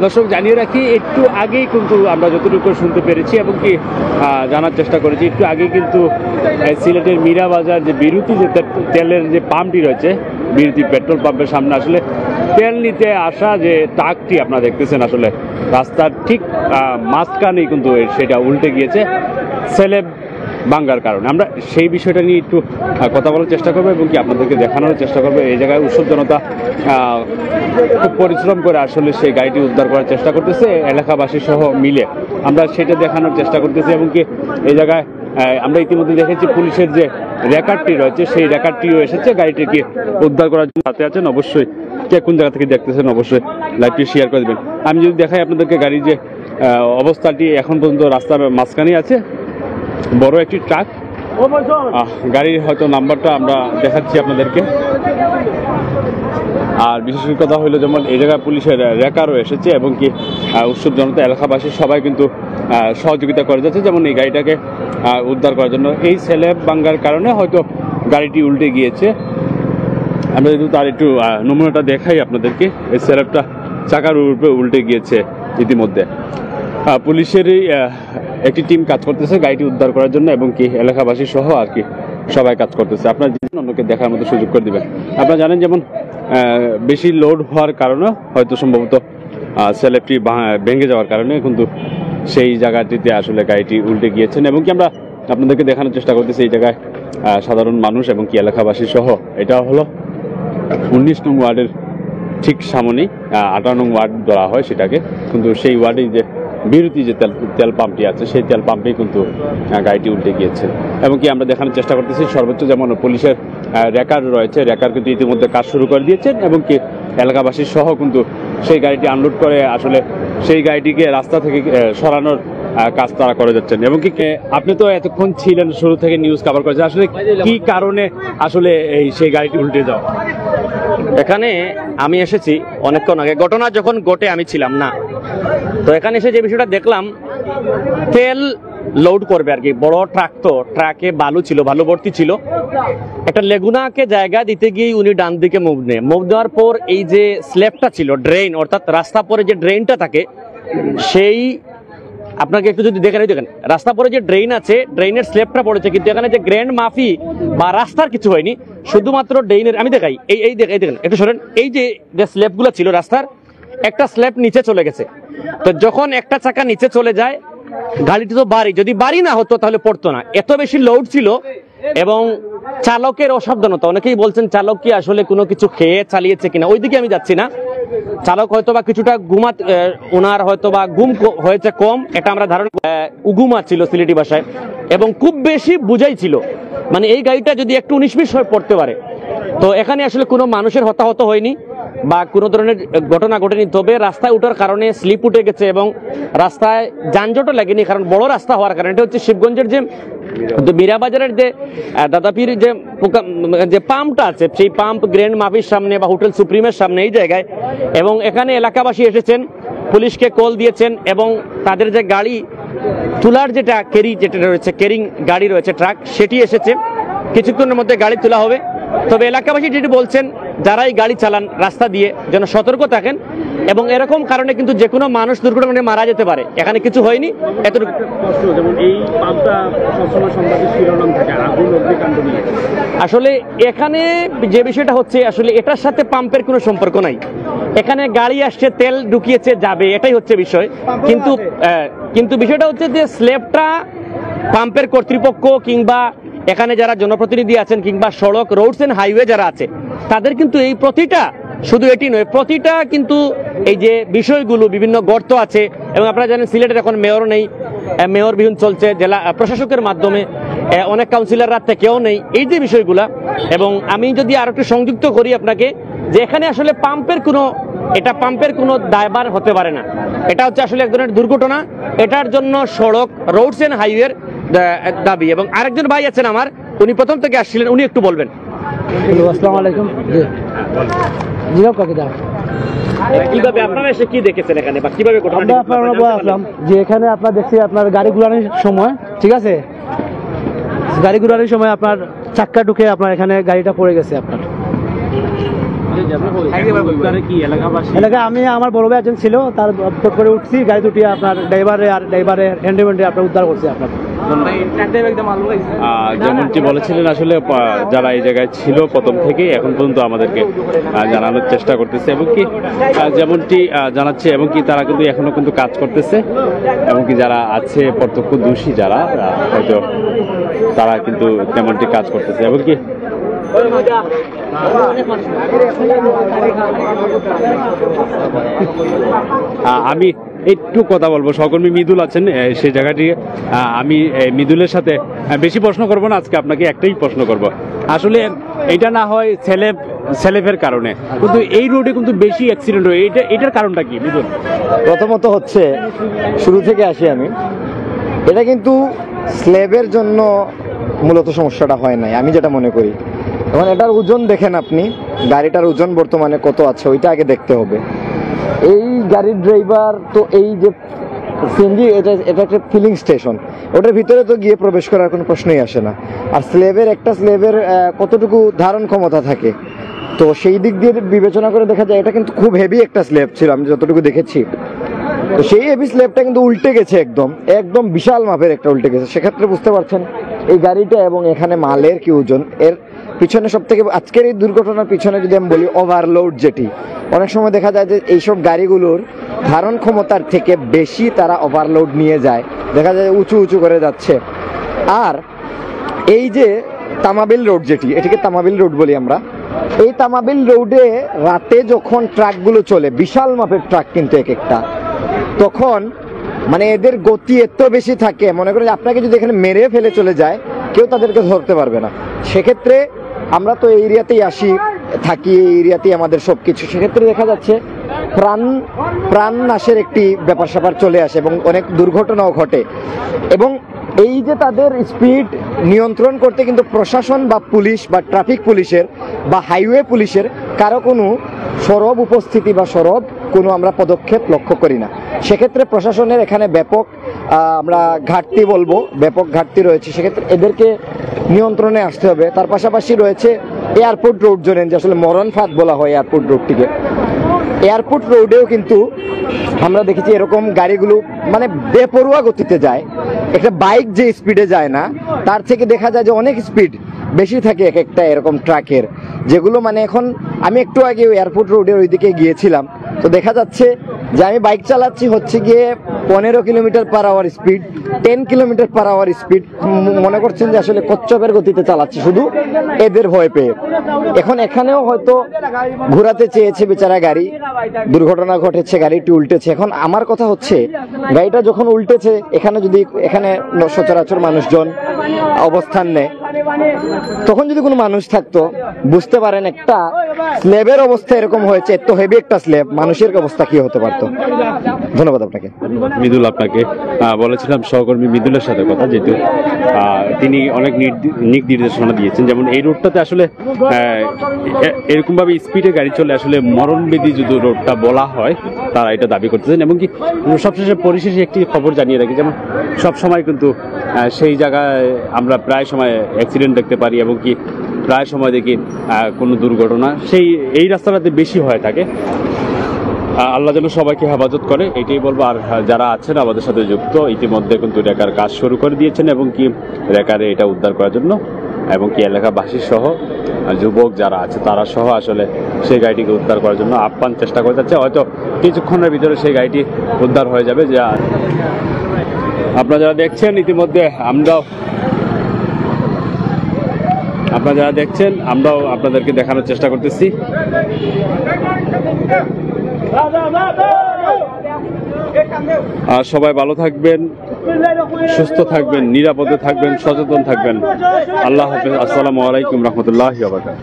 দর্শক জানিয়ে রাখি, একটু আগেই কিন্তু আমরা যতটুকু শুনতে পেরেছি এবং কি জানার চেষ্টা করেছি, একটু আগেই কিন্তু সিলেটের মীরা বাজার যে বিরতি যে তেলের যে পাম্পটি রয়েছে, বিরতি পেট্রোল পাম্পের সামনে আসলে তেল নিতে আসা যে ট্রাকটি আপনারা দেখতেছেন, আসলে রাস্তার ঠিক মাঝখানেই কিন্তু সেটা উল্টে গিয়েছে সেলেব ভাঙ্গার কারণে। আমরা সেই বিষয়টা নিয়ে একটু কথা বলার চেষ্টা করবো এবং কি আপনাদেরকে দেখানোর চেষ্টা করবো। এই জায়গায় উৎসব জনতা খুব পরিশ্রম করে আসলে সেই গাড়িটি উদ্ধার করার চেষ্টা করতেছে, এলাকাবাসী সহ মিলে আমরা সেটা দেখানোর চেষ্টা করতেছি। এবং কি এই জায়গায় আমরা ইতিমধ্যে দেখেছি পুলিশের যে রেকারটি রয়েছে, সেই রেকারটিও এসেছে গাড়িটিকে উদ্ধার করার জন্য হাতে আছেন। অবশ্যই কে কোন জায়গা থেকে দেখতেছেন অবশ্যই লাইভটি শেয়ার করে দেবেন। আমি যদি দেখাই আপনাদেরকে গাড়ির যে অবস্থাটি, এখন পর্যন্ত রাস্তার মাঝখানেই আছে বড় একটি ট্রাক। গাড়ির হয়তো নাম্বারটা আমরা দেখাচ্ছি আপনাদেরকে। আর বিশেষ কথা হলো যেমন এই জায়গায় পুলিশের রেকারও এসেছে এবং কি উৎসব জনতা এলাকাবাসী সবাই কিন্তু সহযোগিতা করে যাচ্ছে, যেমন এই গাড়িটাকে উদ্ধার করার জন্য। এই সেলেব ভাঙ্গার কারণে হয়তো গাড়িটি উল্টে গিয়েছে। আমরা যদি তার একটু নমুনাটা দেখাই আপনাদেরকে, এই সেলেবটা চাকার উপরে উল্টে গিয়েছে ইতিমধ্যে। পুলিশেরই একটি টিম কাজ করতেছে গাড়িটি উদ্ধার করার জন্য এবং কি এলাকাবাসী সহ আর কি সবাই কাজ করতেছে। আপনার অন্যকে দেখার মতো সুযোগ করে দিবেন। আপনারা জানেন যেমন বেশি লোড হওয়ার কারণে হয়তো সম্ভবত সেলেবটি ভেঙে যাওয়ার কারণে কিন্তু সেই জায়গাটিতে আসলে গাড়িটি উল্টে গিয়েছেন এবং কি আমরা আপনাদেরকে দেখানোর চেষ্টা করতেছি এই জায়গায় সাধারণ মানুষ এবং কি এলাকাবাসী সহ। এটা হলো 19 নং ওয়ার্ডের ঠিক সামনেই, 18 নং ওয়ার্ড ধরা হয় সেটাকে, কিন্তু সেই ওয়ার্ডেই যে বিরতি যে তেল পাম্পটি আছে সেই তেল পাম্পেই কিন্তু গাড়িটি উল্টে গিয়েছে এবং কি আমরা দেখানোর চেষ্টা করতেছি। সর্বোচ্চ যেমন পুলিশের রেকার রয়েছে, রেকার কিন্তু ইতিমধ্যে কাজ শুরু করে দিয়েছেন এবং কি এলাকাবাসী সহ কিন্তু সেই গাড়িটি আনলোড করে আসলে সেই গাড়িটিকে রাস্তা থেকে সরানোর কাজ তারা করে যাচ্ছেন। এবং কি আপনি তো এতক্ষণ ছিলেন, শুরু থেকে নিউজ কভার করেছেন, আসলে কি কারণে আসলে এই সেই গাড়িটি উল্টে যাওয়া? এখানে আমি এসেছি অনেকক্ষণ আগে, ঘটনা যখন ঘটে আমি ছিলাম না। তো এখানে এসে যে বিষয়টা দেখলাম, তেল লোড করবে আর কি, বড় ট্রাক, তো ট্রাকে বালু ছিল, বালু ভর্তি ছিল। একটা লেগুনাকে জায়গা দিতে গিয়ে উনি ডান দিকে মুভ দেওয়ার পর এই যে স্ল্যাবটা ছিল, ড্রেন অর্থাৎ রাস্তা পরে যে ড্রেনটা থাকে, সেই আপনাকে একটু যদি দেখেন, রাস্তা পরে যে ড্রেন আছে, ড্রেনের স্ল্যাবটা পড়েছে, কিন্তু এখানে যে গ্র্যান্ড মাফি বা রাস্তার কিছু হয়নি, শুধুমাত্র ড্রেনের। আমি দেখাই, এই দেখেন একটু সরেন, এই যে স্ল্যাবগুলো ছিল রাস্তার, একটা স্ল্যাব নিচে চলে গেছে। তো যখন একটা চাকা নিচে চলে যায়, গাড়িটি তো যদি বাড়ি না হতো তাহলে পড়তো না, এত বেশি লোড ছিল। এবং চালকের অসাবধানতা, অনেকেই বলছেন চালক কি আসলে কোনো কিছু খেয়ে চালিয়েছে কিনা, ওইদিকে আমি যাচ্ছি না। চালক হয়তো বা কিছুটা ওনার হয়তো বা ঘুম হয়েছে কম, এটা আমরা ধারণা, উগুমা ছিল সিলেটি ভাষায়, এবং খুব বেশি বুঝাই ছিল, মানে এই গাড়িটা যদি একটু 19-20 হয়ে পড়তে পারে। তো এখানে আসলে কোনো মানুষের হতাহত হয়নি বা কোনো ধরনের ঘটনা ঘটেনি, তবে রাস্তায় উঠার কারণে স্লিপ উঠে গেছে এবং রাস্তায় যানজটও লাগেনি, কারণ বড় রাস্তা হওয়ার কারণে। এটা হচ্ছে শিবগঞ্জের যে মীরাবাজারের যে দাদাপির যে পাম্পটা আছে, সেই পাম্প গ্র্যান্ড মাফির সামনে বা হোটেল সুপ্রিমের সামনে এই জায়গায়। এবং এখানে এলাকাবাসী এসেছেন, পুলিশকে কল দিয়েছেন এবং তাদের যে গাড়ি তোলার যেটা যেটা রয়েছে, ক্যারিং গাড়ি রয়েছে, ট্রাক, সেটি এসেছে। কিছুক্ষণের মধ্যে গাড়ি তোলা হবে। তবে এলাকাবাসী যেটি বলছেন, যারাই গাড়ি চালান রাস্তা দিয়ে যেন সতর্ক থাকেন, এবং এরকম কারণে কিন্তু যে কোনো মানুষ দুর্ঘটনায় মারা যেতে পারে। এখানে কিছু হয়নি। এতটুকু যেমন এই পাম্পটা সবসময় সংবাদের শিরোনাম থাকে, আগুন অগ্নিকাণ্ড নিয়ে। আসলে এখানে যে বিষয়টা হচ্ছে, আসলে এটার সাথে পাম্পের কোনো সম্পর্ক নাই। এখানে গাড়ি আসছে, তেল ঢুকিয়েছে, যাবে, এটাই হচ্ছে বিষয়। কিন্তু বিষয়টা হচ্ছে যে স্ল্যাবটা পাম্পের কর্তৃপক্ষ কিংবা এখানে যারা জনপ্রতিনিধি আছেন কিংবা সড়ক, রোডস এন্ড হাইওয়ে যারা আছে, তাদের কিন্তু এই প্রতিটা, শুধু এটি নয়, প্রতিটা কিন্তু এই যে বিষয়গুলো, বিভিন্ন গর্ত আছে। এবং আপনারা জানেন সিলেটের এখন মেয়র নেই, মেয়র বিহীন চলছে, জেলা প্রশাসকের মাধ্যমে অনেক কাউন্সিলররা থেকেও নেই, এই যে বিষয়গুলা। এবং আমি যদি আর একটু সংযুক্ত করি আপনাকে, যে এখানে আসলে পাম্পের কোনো দায়ভার হতে পারে না। এটা হচ্ছে আসলে এক ধরনের দুর্ঘটনা। এটার জন্য সড়ক, রোডস এন্ড হাইওয়ের দাবি। এবং আরেকজন ভাই আছেন আমার, উনি প্রথম থেকে আসছিলেন, উনি একটু বলবেন। আসসালামু আলাইকুম। কিভাবে আপনারা এসে কি দেখেছেন এখানে, বা কিভাবে আসলাম যে এখানে আপনার দেখছি আপনার গাড়ি ঘোরানোর সময়, ঠিক আছে, গাড়ি ঘোরানোর সময় আপনার চাক্কা ঢুকে আপনার এখানে গাড়িটা পড়ে গেছে আপনার। কি এলাকাবাসী এলাকায় আমি আমার বড় ভাই একজন ছিল, তার ফট করে উঠছি, গাড়ি দুটি আপনার ড্রাইভারের হ্যান্ডে আপনার উদ্ধার করছে আপনার। যেমনটি বলেছিলেন আসলে যারা এই জায়গায় ছিল প্রথম থেকেই এখন পর্যন্ত আমাদেরকে জানানোর চেষ্টা করতেছে এবং কি যেমনটি জানাচ্ছে এবং কি তারা কিন্তু এখনো কিন্তু কাজ করতেছে এবং কি যারা আছে প্রত্যক্ষদর্শী যারা হয়তো তারা কিন্তু তেমনটি কাজ করতেছে এবং কি আমি একটু কথা বলবো। সহকর্মী মৃদুল আছেন সেই জায়গাটি, আমি মৃদুলের সাথে বেশি প্রশ্ন করব না, আজকে আপনাকে একটাই প্রশ্ন করব। আসলে এটা না হয় সেলেফের কারণে, কিন্তু এই রোডে কিন্তু বেশি অ্যাক্সিডেন্ট হয়, এটার কারণটা কি মৃদুল? প্রথমত হচ্ছে, শুরু থেকে আসি আমি, এটা কিন্তু স্ল্যাবের জন্য মূলত সমস্যাটা হয় নাই আমি যেটা মনে করি। এখন এটার ওজন দেখেন আপনি, গাড়িটার ওজন বর্তমানে কত আছে ওইটা আগে দেখতে হবে। এই গাড়ির ড্রাইভার তো এই যে সিএনজি, এটা একটা ফিলিং স্টেশন, ওটার ভিতরে তো গিয়ে প্রবেশ করার কোনো প্রশ্নই আসে না। আর একটা স্ল্যাবের কতটুকু ধারণ ক্ষমতা থাকে, তো সেই দিক দিয়ে বিবেচনা করে দেখা যায় এটা কিন্তু খুব হেভি একটা স্ল্যাব ছিল আমি যতটুকু দেখেছি। তো সেই হেভি স্ল্যাবটা কিন্তু উল্টে গেছে, একদম বিশাল মাপের একটা উল্টে গেছে। সেক্ষেত্রে বুঝতে পারছেন এই গাড়িটা এবং এখানে মালের কি ওজন, এর পিছনে সব থেকে আজকের এই দুর্ঘটনার পিছনে যদি আমি বলি ওভারলোড, যেটি অনেক সময় দেখা যায় যে এইসব গাড়িগুলোর ধারণ ক্ষমতার থেকে বেশি তারা ওভারলোড নিয়ে যায়, দেখা যায় উঁচু উঁচু করে যাচ্ছে। আর এই যে তামাবিল রোড, যেটি এটিকে তামাবিল রোড বলি আমরা, এই তামাবিল রোডে রাতে যখন ট্রাকগুলো চলে, বিশাল মাপের ট্রাক কিন্তু এক একটা, তখন মানে এদের গতি এত বেশি থাকে, মনে করেন আপনাকে যদি এখানে মেরে ফেলে চলে যায় কেউ তাদেরকে ধরতে পারবে না। সেক্ষেত্রে আমরা তো এই এরিয়াতেই আসি, থাকি, এই এরিয়াতেই আমাদের সব কিছু। সেক্ষেত্রে দেখা যাচ্ছে প্রাণ নাশের একটি ব্যাপার স্যাপার চলে আসে এবং অনেক দুর্ঘটনাও ঘটে। এবং এই যে তাদের স্পিড নিয়ন্ত্রণ করতে কিন্তু প্রশাসন বা পুলিশ বা ট্রাফিক পুলিশের বা হাইওয়ে পুলিশের কারো কোনো সরব উপস্থিতি বা সরব কোনো আমরা পদক্ষেপ লক্ষ্য করি না। সেক্ষেত্রে প্রশাসনের এখানে ব্যাপক আমরা ঘাটতি বলবো, ব্যাপক ঘাটতি রয়েছে। সেক্ষেত্রে এদেরকে নিয়ন্ত্রণে আসতে হবে। তার পাশাপাশি রয়েছে এয়ারপোর্ট রোড, জানেন যে আসলে মরণ ফাঁদ বলা হয় এয়ারপোর্ট রোডটিকে। এয়ারপোর্ট রোডেও কিন্তু আমরা দেখেছি এরকম গাড়িগুলো মানে বেপরোয়া গতিতে যায়। একটা বাইক যে স্পিডে যায় না, তার থেকে দেখা যায় যে অনেক স্পিড বেশি থাকে এক একটা এরকম ট্রাকের, যেগুলো মানে এখন আমি একটু আগে এয়ারপোর্ট রোডের ওইদিকে গিয়েছিলাম, তো দেখা যাচ্ছে যে আমি বাইক চালাচ্ছি হচ্ছে গিয়ে 15 kilometre per hour speed, 10 kilometre per hour speed, মনে করছেন যে আসলে কচ্ছপের গতিতে চালাচ্ছি শুধু এদের ভয় পেয়ে। এখন এখানেও হয়তো ঘোরাতে চেয়েছে বেচারা গাড়ি, দুর্ঘটনা ঘটেছে, গাড়িটি উল্টেছে। এখন আমার কথা হচ্ছে, গাড়িটা যখন উল্টেছে এখানে সচরাচর মানুষজন অবস্থান নেয়, তখন যদি কোনো মানুষ থাকতো, বুঝতে পারেন একটা স্ল্যাবের অবস্থা এরকম হয়েছে, এত হেভি একটা স্ল্যাব, মানুষের অবস্থা কি হতে পারতো। ধন্যবাদ আপনাকে। মৃদুল, আপনাকে বলেছিলাম সহকর্মী মৃদুলের সাথে কথা, যেহেতু তিনি অনেক নির্দেশনা দিয়েছেন। যেমন এই রোডটাতে আসলে এরকম ভাবে স্পিডে গাড়ি চলে আসলে মরণবেদী যদি রোডটা বলা হয়, তারা এটা দাবি করতেছেন। এবং কি সবশেষে পরিশেষে একটি খবর জানিয়ে রাখি, যেমন সবসময় কিন্তু সেই জায়গায় আমরা প্রায় সময় অ্যাক্সিডেন্ট দেখতে পারি এবং কি প্রায় সময় দেখি কোনো দুর্ঘটনা এই রাস্তাটাতে বেশি হয়ে থাকে। আল্লাহ যেন সবাইকে হেফাজত করে, এটাই বলবো। আর যারা আছেন আমাদের সাথে যুক্ত, ইতিমধ্যে কিন্তু রেকার কাজ শুরু করে দিয়েছেন এবং কি রেকারে এটা উদ্ধার করার জন্য এবং কি এলাকাবাসী সহ যুবক যারা আছে তারা সহ আসলে সেই গাড়িটিকে উদ্ধার করার জন্য আপ্রাণ চেষ্টা করে যাচ্ছে। হয়তো কিছুক্ষণের ভিতরে সেই গাড়িটি উদ্ধার হয়ে যাবে। যা আপনারা যারা দেখছেন ইতিমধ্যে আমরাও আপনাদেরকে দেখানোর চেষ্টা করতেছি। সবাই ভালো থাকবেন, সুস্থ থাকবেন, নিরাপদে থাকবেন, সচেতন থাকবেন। আল্লাহ হাফেজ। আসসালামু আলাইকুম রহমতুল্লাহি ওয়া বারাকাতুহু।